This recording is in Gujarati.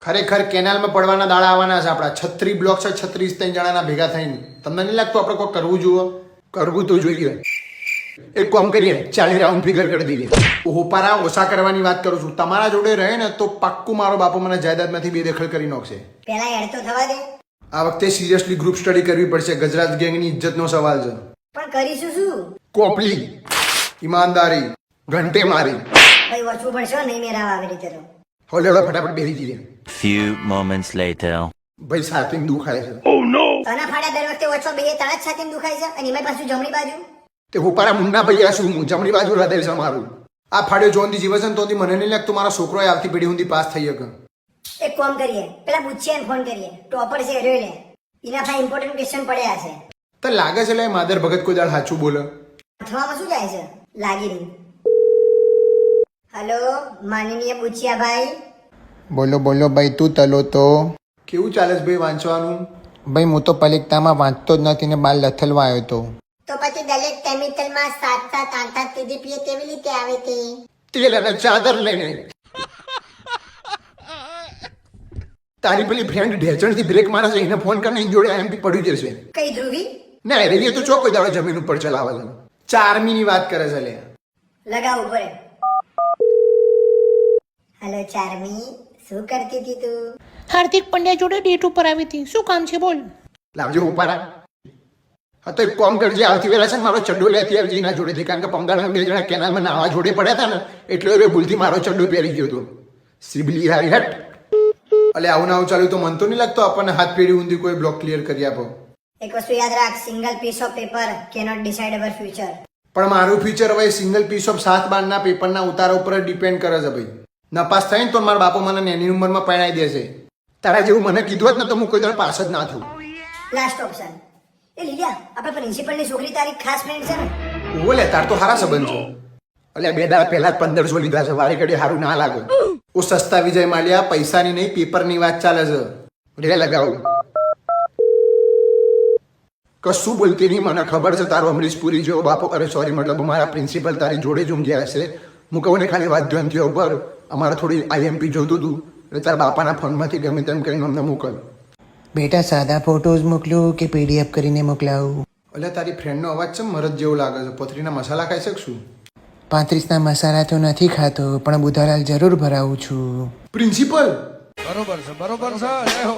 ખરેખર કેનાલમાં પડવાના દાડા આવવાના છે આપણા 36 બ્લોક છે 36 જણાના ભેગા થઈને તમને નહીં લાગતું આપણે કોઈ કરવું જુઓ કરવું તો જોઈએ એક કામ કરીએ 40 રાઉન્ડ ફિગર કરી દઈએ હોપારા ઓછા કરવાની વાત કરું છું તમારા જોડે રહે ને તો પાક્કું મારો બાપો મને જાયદાદમાંથી બેદખલ કરી નાખશે પેલા એડ તો થવા દે. આ વખતે સિરિયસલી ગ્રુપ સ્ટડી કરવી પડશે ગુજરાત ગેંગની ઇજ્જતનો સવાલ છે પણ કરીશું શું? કોપલી ઈમાનદારી ઘંટે મારી ભાઈ વચવું પડશે નહીં મેરા આવી રીતે તો. હોલેડો ફટાફટ બેસી જઈએ Few moments later. ભાઈ સાથી દુખાય છે તને ફાડ્યા દર વખતે વચવા બે તારા જ છાતીમાં દુખાય છે અને એમાં પાછું જમણી બાજુ. તે હુપારા મુન્ના ભાઈ શું હું જમણી બાજુ હૃદય છે મારું આ ફાડ્યો જોનથી જીવે છે ને તોથી મને નહીં લાગતું મારા છોકરોએ આવતી પેઢી સુધી પાસ થઈ શકે એક કામ કરીએ પેલા બુચ્ચિયાને ફોન કરીએ ટોપર છે રહ્યો લે એના પાસે ઇમ્પોર્ટન્ટ ક્વેશ્ચન પડ્યા છે. તો લાગે છે લે માદર ભગત કોઈ દાડ સાચું બોલે અથવામાં શું જાય છે લાગી નહીં. હલો માનનીય બુચ્ચિયાભાઈ. બોલો બોલો ભાઈ તું તલો તો કેવું ચાલે છે ભાઈ વાંચવાનું ભાઈ હું તો પલિકતામાં વાંચતો જ નથી ને બાર લથલવા આવ્યો તો તો પછી દરેક કેમિકલમાં 7 7 8 8 TDPA કેવી રીતે આવે તે? તેલ અને ચાદર લઈને તારી પેલી ફ્રેન્ડ ઢેચણથી બ્રેક મારે છે એને ફોન કરીને એની જોડે એમપી પડી જશે કઈ ધ્રુવી ના રેડિયો તો ચોખ્ખો દાડો જમીન ઉપર ચલાવે છે 4મી ની વાત કરે છે લે લગાવ ઉપર. હેલો ચાર્મી, શું કરતી હતી તું? હાર્દિક પંડ્યા જોડે ડેટ ઉપર આવી હતી. શું કામ છે બોલ? લાવજો ઉપારા હા તો એક કામ કરજે આવતી વેલા છે ને મારો ચડ્ડો લેતી આવજે એના જોડેથી કારણ કે પંગાળમાં 2 જણા કેનાલમાં નાવા જોડે પડ્યા હતા ને એટલે એ ભૂલથી મારો ચડ્ડો પહેરી ગયો હતો સિબલી હારી હટ અલે આવું ના આવું ચાલ્યું તો મન તો નહીં લાગતો આપણને હાથ પેઢી ઊંધી કોઈ બ્લોક ક્લિયર કરી આપો એક વસ્તુ યાદ રાખ, single piece of paper cannot decide our future. પણ મારું ફ્યુચર હવે સિંગલ પીસ ઓફ 7 બારના પેપરના ઉતારા ઉપર ડિપેન્ડ કરે છે ભાઈ નપાસ થઈને તો મારા બાપો મને નાની ઉંમરમાં પરણાઈ દેશે તારા જેવું મને કીધું જ ને તો હું કોઈ દાડો પાસ જ ના થયું લાસ્ટ ઓપ્શન. એ લીલિયા, આપણે પ્રિન્સિપલની છોકરી તારી ખાસ ફ્રેન્ડ છે ને? ઓલે તાર તો સારા સંબંધ છે એટલે 2 દાડા પહેલા જ 1500 લીધા છે વારે ઘડી સારું ના લાગે ઓ સસ્તા વિજય માલ્યા પૈસાની નહીં પેપરની વાત ચાલે છે રે લગાવું કશું બોલતી નહીં મને ખબર છે તારો અમરીશ પુરી જેવો બાપો અરે સોરી મતલબ મારા પ્રિન્સિપલ તારી જોડે જ ઊંઘ્યા હશે હું કહું ને ખાલી વાત ધ્યાનથી ઉપર અમારે થોડી આઈએમપી જોતું હતું એટલે તારા બાપાના ફોનમાંથી ગમે તેમ કરીને અમને મોકલ બેટા સાદા ફોટોઝ મોકલું કે પીડીએફ કરીને મોકલાવું? એટલે તારી ફ્રેન્ડનો અવાજ છે મરદ જેવો લાગે છે પથરીના મસાલા ખાઈ શકશું 35ના મસાલા તો નથી ખાતો પણ બુધાલાલ જરૂર ભરાવું છું. પ્રિન્સિપલ બરોબર છે જય હો.